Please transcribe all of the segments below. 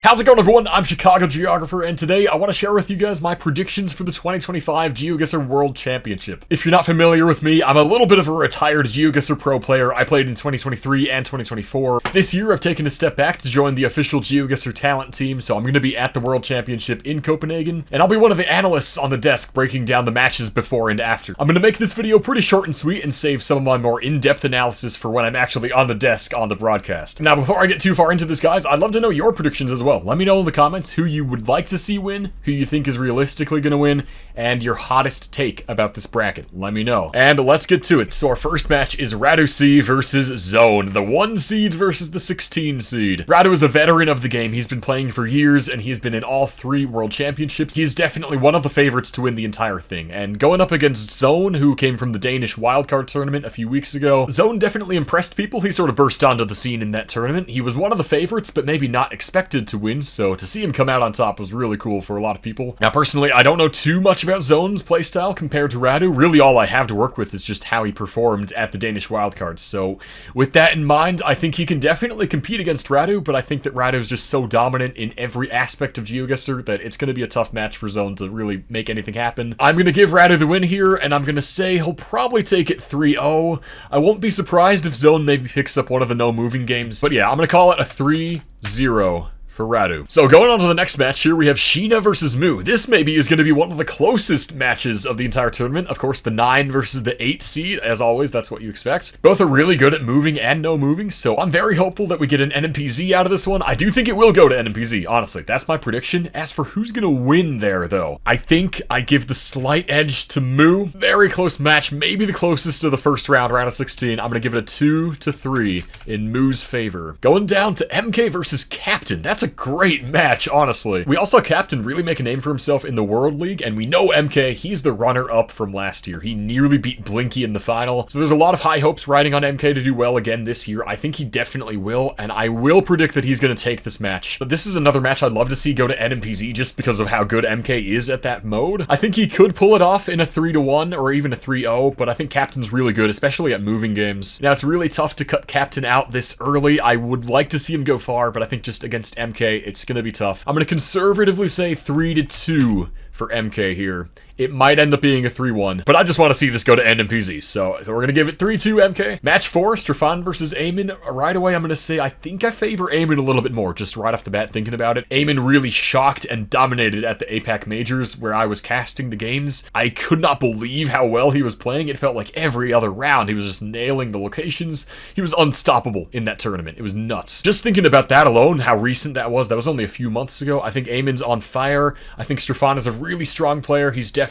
How's it going, everyone? I'm Chicago Geographer, and today I want to share with you guys my predictions for the 2025 GeoGuessr World Championship. If you're not familiar with me, I'm a little bit of a retired GeoGuessr Pro player. I played in 2023 and 2024. This year, I've taken a step back to join the official GeoGuessr talent team, so I'm going to be at the World Championship in Copenhagen, and I'll be one of the analysts on the desk breaking down the matches before and after. I'm going to make this video pretty short and sweet and save some of my more in-depth analysis for when I'm actually on the desk on the broadcast. Now, before I get too far into this, guys, I'd love to know your predictions as well. Let me know in the comments who you would like to see win, who you think is realistically going to win, and your hottest take about this bracket. Let me know. And let's get to it. So our first match is Radu C versus Zone, the 1 seed versus the 16 seed. Radu is a veteran of the game. He's been playing for years, and he's been in all 3 World Championships. He's definitely one of the favorites to win the entire thing. And going up against Zone, who came from the Danish wildcard tournament a few weeks ago, Zone definitely impressed people. He sort of burst onto the scene in that tournament. He was one of the favorites, but maybe not expected to win, so to see him come out on top was really cool for a lot of people. Now, personally, I don't know too much about Zone's playstyle compared to Radu. Really, all I have to work with is just how he performed at the Danish wildcards. So, with that in mind, I think he can definitely compete against Radu, but I think that Radu is just so dominant in every aspect of GeoGuessr that it's going to be a tough match for Zone to really make anything happen. I'm going to give Radu the win here, and I'm going to say he'll probably take it 3-0. I won't be surprised if Zone maybe picks up one of the no-moving games, but yeah, I'm going to call it a 3-0. For Radu. So going on to the next match here, we have Sheena versus Moo. This maybe is going to be one of the closest matches of the entire tournament. Of course, the 9 versus the 8 seed, as always, that's what you expect. Both are really good at moving and no moving, so I'm very hopeful that we get an NMPZ out of this one. I do think it will go to NMPZ, honestly. That's my prediction. As for who's going to win there, though, I think I give the slight edge to Moo. Very close match, maybe the closest to the first round of 16. I'm going to give it a 2-3 in Moo's favor. Going down to MK versus Captain. That's a great match, honestly. We also saw Captain really make a name for himself in the World League, and we know MK, he's the runner-up from last year. He nearly beat Blinky in the final, so there's a lot of high hopes riding on MK to do well again this year. I think he definitely will, and I will predict that he's going to take this match. But this is another match I'd love to see go to NMPZ just because of how good MK is at that mode. I think he could pull it off in a 3-1 or even a 3-0, but I think Captain's really good, especially at moving games. Now, it's really tough to cut Captain out this early. I would like to see him go far, but I think just against MK, it's going to be tough. I'm going to conservatively say 3-2 for MK here. It might end up being a 3-1, but I just want to see this go to NMPZ, so we're going to give it 3-2 MK. Match 4, Stefan versus Eamon. Right away, I'm going to say I think I favor Eamon a little bit more, just right off the bat thinking about it. Eamon really shocked and dominated at the APAC Majors, where I was casting the games. I could not believe how well he was playing. It felt like every other round he was just nailing the locations. He was unstoppable in that tournament. It was nuts. Just thinking about that alone, how recent that was only a few months ago. I think Eamon's on fire. I think Stefan is a really strong player. He's definitely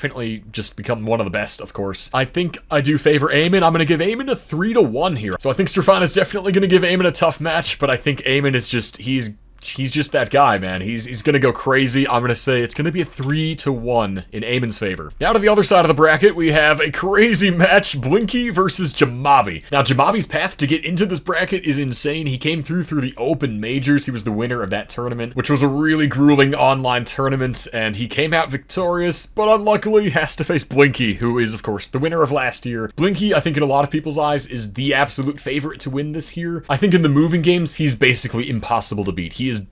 just become one of the best, of course. I think I do favor Eamon. I'm going to give Eamon a 3-1 here. So I think Stefan is definitely going to give Eamon a tough match, but I think Eamon is just, he's just that guy, man. He's gonna go crazy. I'm gonna say it's gonna be a 3-1 in Eamon's favor. Now to the other side of the bracket, we have a crazy match, Blinky versus Jamabi. Now, Jamabi's path to get into this bracket is insane. He came through the open majors. He was the winner of that tournament, which was a really grueling online tournament, and he came out victorious, but unluckily has to face Blinky, who is, of course, the winner of last year. Blinky, I think in a lot of people's eyes, is the absolute favorite to win this year. I think in the moving games, he's basically impossible to beat. He is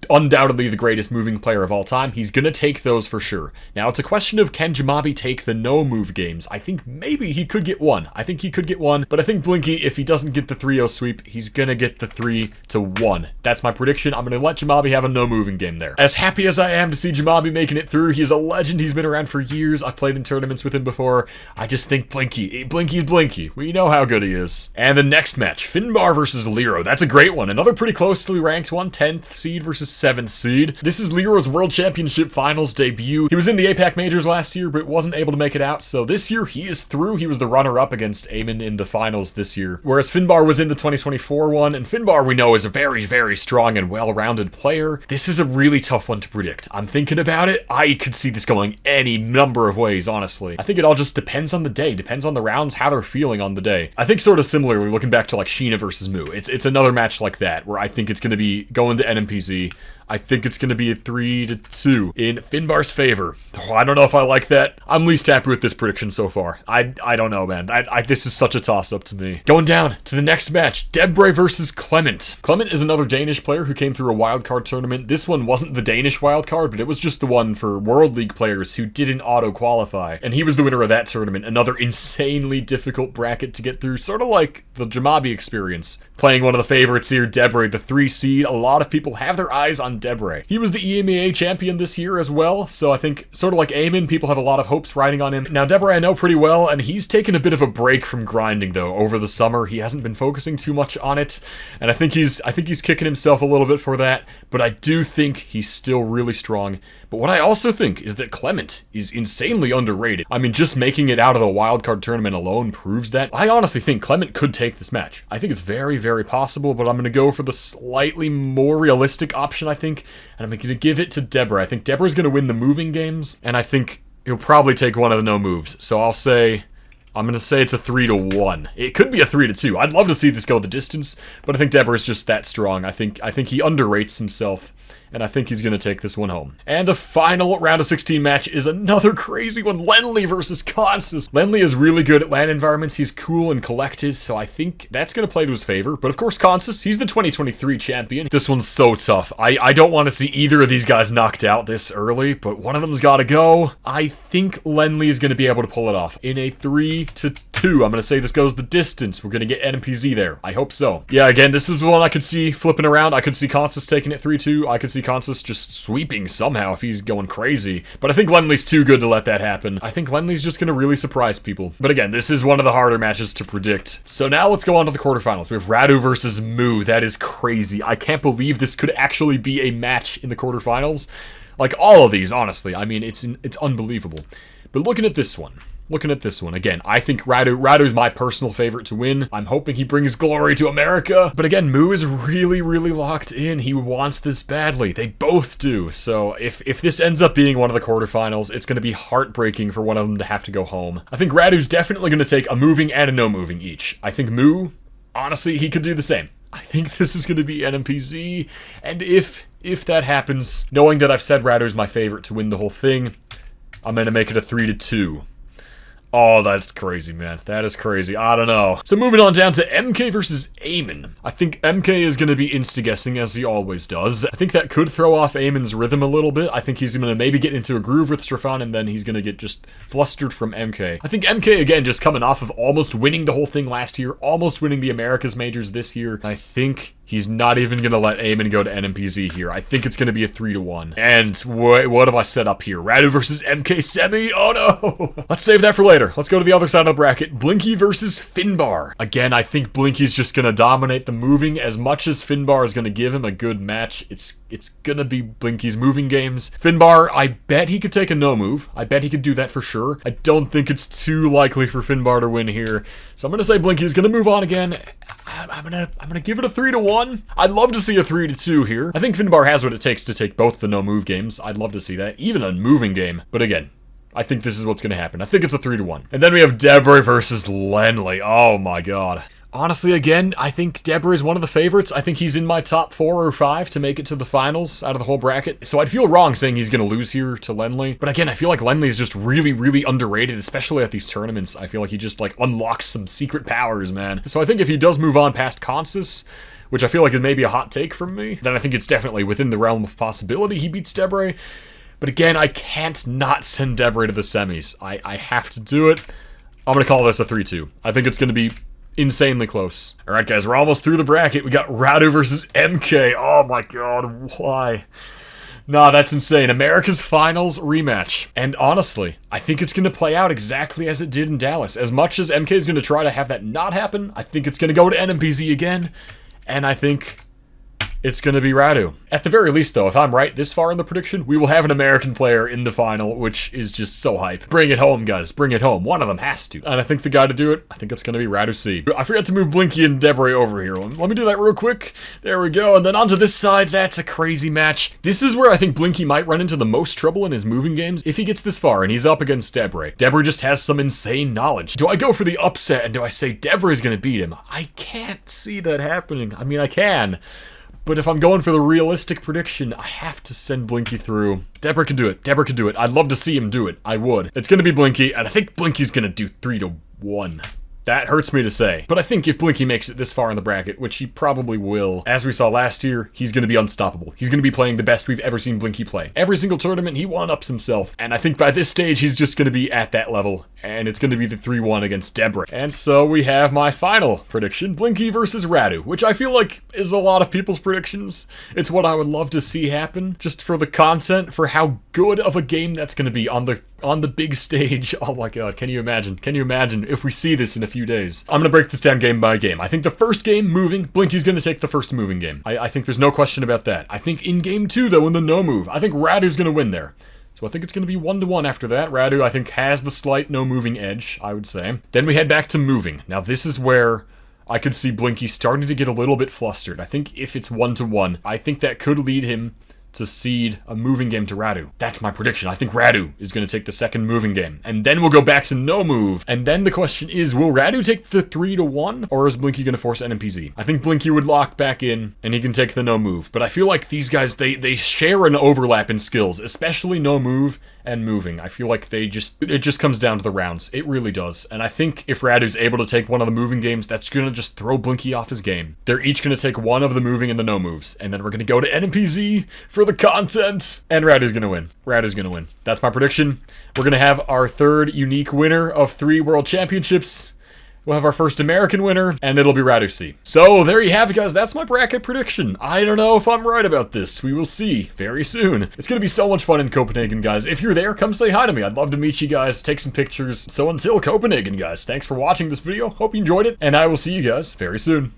undoubtedly the greatest moving player of all time. He's gonna take those for sure. Now, it's a question of can Jamabi take the no-move games. I think maybe he could get one. I think he could get one, but I think Blinky, if he doesn't get the 3-0 sweep, he's gonna get the 3-1. That's my prediction. I'm gonna let Jamabi have a no-moving game there. As happy as I am to see Jamabi making it through, he's a legend. He's been around for years. I've played in tournaments with him before. I just think Blinky's Blinky. We know how good he is. And the next match, Finbar versus Lero. That's a great one. Another pretty closely ranked one, 10th seed versus 7th seed. This is Lero's World Championship Finals debut. He was in the APAC Majors last year, but wasn't able to make it out, so this year he is through. He was the runner-up against Eamon in the finals this year, whereas Finbar was in the 2024 one, and Finbar we know is a very, very strong and well-rounded player. This is a really tough one to predict. I'm thinking about it. I could see this going any number of ways, honestly. I think it all just depends on the day, depends on the rounds, how they're feeling on the day. I think sort of similarly, looking back to like Sheena versus Moo, it's another match like that, where I think it's going to be going to NMPZ. I think it's going to be a 3-2 in Finbar's favor. Oh, I don't know if I like that. I'm least happy with this prediction so far. I don't know, man. This is such a toss-up to me. Going down to the next match, Debray versus Clement. Clement is another Danish player who came through a wildcard tournament. This one wasn't the Danish wildcard, but it was just the one for World League players who didn't auto-qualify. And he was the winner of that tournament. Another insanely difficult bracket to get through, sort of like the Jamabi experience. Playing one of the favorites here, Debray, the 3 seed. A lot of people have their eyes on Debray. He was the EMEA champion this year as well, so I think, sort of like Eamon, people have a lot of hopes riding on him. Now, Debray I know pretty well, and he's taken a bit of a break from grinding, though, over the summer. He hasn't been focusing too much on it, and I think he's kicking himself a little bit for that, but I do think he's still really strong. But what I also think is that Clement is insanely underrated. I mean, just making it out of the wildcard tournament alone proves that. I honestly think Clement could take this match. I think it's very, very possible, but I'm going to go for the slightly more realistic option, I think, and I'm going to give it to Debray. I think Debray's going to win the moving games, and I think he'll probably take one of the no moves. So I'm going to say it's a 3-1. It could be a 3-2. I'd love to see this go the distance, but I think Debray's just that strong. I think he underrates himself, and I think he's going to take this one home. And the final round of 16 match is another crazy one. Lenley versus Consus. Lenley is really good at land environments. He's cool and collected, so I think that's going to play to his favor. But of course, Consus, he's the 2023 champion. This one's so tough. I don't want to see either of these guys knocked out this early, but one of them's got to go. I think Lenley is going to be able to pull it off in a 3-2. I'm going to say this goes the distance. We're going to get NPZ there. I hope so. Yeah, again, this is one I could see flipping around. I could see Consus taking it 3-2. I could see Consus just sweeping somehow if he's going crazy. But I think Lenley's too good to let that happen. I think Lenley's just going to really surprise people. But again, this is one of the harder matches to predict. So now let's go on to the quarterfinals. We have Radu versus Moo. That is crazy. I can't believe this could actually be a match in the quarterfinals. Like all of these, honestly. I mean, it's unbelievable. But looking at this one, again, I think Radu is my personal favorite to win. I'm hoping he brings glory to America. But again, Moo is really, really locked in. He wants this badly. They both do. So if this ends up being one of the quarterfinals, it's going to be heartbreaking for one of them to have to go home. I think Radu's definitely going to take a moving and a no moving each. I think Moo, honestly, he could do the same. I think this is going to be NMPZ. And if that happens, knowing that I've said Radu's my favorite to win the whole thing, I'm going to make it a 3-2. Oh, that's crazy, man. That is crazy. I don't know. So moving on down to MK versus Eamon. I think MK is going to be insta-guessing as he always does. I think that could throw off Eamon's rhythm a little bit. I think he's going to maybe get into a groove with Strafan, and then he's going to get just flustered from MK. I think MK, again, just coming off of almost winning the whole thing last year, almost winning the Americas Majors this year. I think he's not even going to let Eamon go to NMPZ here. I think it's going to be a 3-1. And what have I set up here? Radu versus MK semi? Oh no! Let's save that for later. Let's go to the other side of the bracket. Blinky versus Finbar. Again, I think Blinky's just going to dominate the moving. As much as Finbar is going to give him a good match, it's going to be Blinky's moving games. Finbar, I bet he could take a no move. I bet he could do that for sure. I don't think it's too likely for Finbar to win here. So I'm going to say Blinky's going to move on again. I'm gonna give it a 3-1. I'd love to see a 3-2 here. I think Finbar has what it takes to take both the no-move games. I'd love to see that. Even a moving game. But again, I think this is what's gonna happen. I think it's a 3-1. And then we have Debray versus Lenley. Oh my god. Honestly, again, I think Debray is one of the favorites. I think he's in my top 4 or 5 to make it to the finals out of the whole bracket. So I'd feel wrong saying he's going to lose here to Lenley. But again, I feel like Lenley is just really, really underrated, especially at these tournaments. I feel like he just like unlocks some secret powers, man. So I think if he does move on past Consus, which I feel like is maybe a hot take from me, then I think it's definitely within the realm of possibility he beats Debray. But again, I can't not send Debray to the semis. I have to do it. I'm going to call this a 3-2. I think it's going to be insanely close. Alright guys, we're almost through the bracket. We got Radu versus MK. Oh my god, why? Nah, that's insane. America's Finals rematch. And honestly, I think it's going to play out exactly as it did in Dallas. As much as MK is going to try to have that not happen, I think it's going to go to NMPZ again. And I think it's going to be Radu. At the very least, though, if I'm right this far in the prediction, we will have an American player in the final, which is just so hype. Bring it home, guys. Bring it home. One of them has to. And I think the guy to do it, I think it's going to be Radu C. I forgot to move Blinky and Debray over here. Let me do that real quick. There we go. And then onto this side, that's a crazy match. This is where I think Blinky might run into the most trouble in his moving games if he gets this far and he's up against Debray. Debray just has some insane knowledge. Do I go for the upset and do I say Debray's going to beat him? I can't see that happening. I mean, I can. But if I'm going for the realistic prediction, I have to send Blinky through. Deborah can do it. Deborah can do it. I'd love to see him do it. I would. It's gonna be Blinky, and I think Blinky's gonna do 3-1. That hurts me to say. But I think if Blinky makes it this far in the bracket, which he probably will, as we saw last year, he's going to be unstoppable. He's going to be playing the best we've ever seen Blinky play. Every single tournament, he one-ups himself. And I think by this stage, he's just going to be at that level. And it's going to be the 3-1 against Deborah. And so we have my final prediction, Blinky versus Radu, which I feel like is a lot of people's predictions. It's what I would love to see happen, just for the content, for how good of a game that's going to be on the big stage. Oh my god, can you imagine? Can you imagine if we see this in a few days? I'm going to break this down game by game. I think the first game, moving, Blinky's going to take the first moving game. I think there's no question about that. I think in game 2, though, in the no move, I think Radu's going to win there. So I think it's going to be 1-1 after that. Radu, I think, has the slight no-moving edge, I would say. Then we head back to moving. Now, this is where I could see Blinky starting to get a little bit flustered. I think if it's 1-1, I think that could lead him to cede a moving game to Radu. That's my prediction. I think Radu is going to take the second moving game. And then we'll go back to no move. And then the question is, will Radu take the 3-1? Or is Blinky going to force NMPZ? I think Blinky would lock back in and he can take the no move. But I feel like these guys, they share an overlap in skills, especially no move and moving. I feel like it just comes down to the rounds. It really does. And I think if Radu's able to take one of the moving games, that's going to just throw Blinky off his game. They're each going to take one of the moving and the no moves. And then we're going to go to NMPZ for the content. And Radu's going to win. Radu's going to win. That's my prediction. We're going to have our third unique winner of 3 World Championships. We'll have our first American winner, and it'll be Radu C. So, there you have it, guys. That's my bracket prediction. I don't know if I'm right about this. We will see very soon. It's going to be so much fun in Copenhagen, guys. If you're there, come say hi to me. I'd love to meet you guys, take some pictures. So, until Copenhagen, guys, thanks for watching this video. Hope you enjoyed it, and I will see you guys very soon.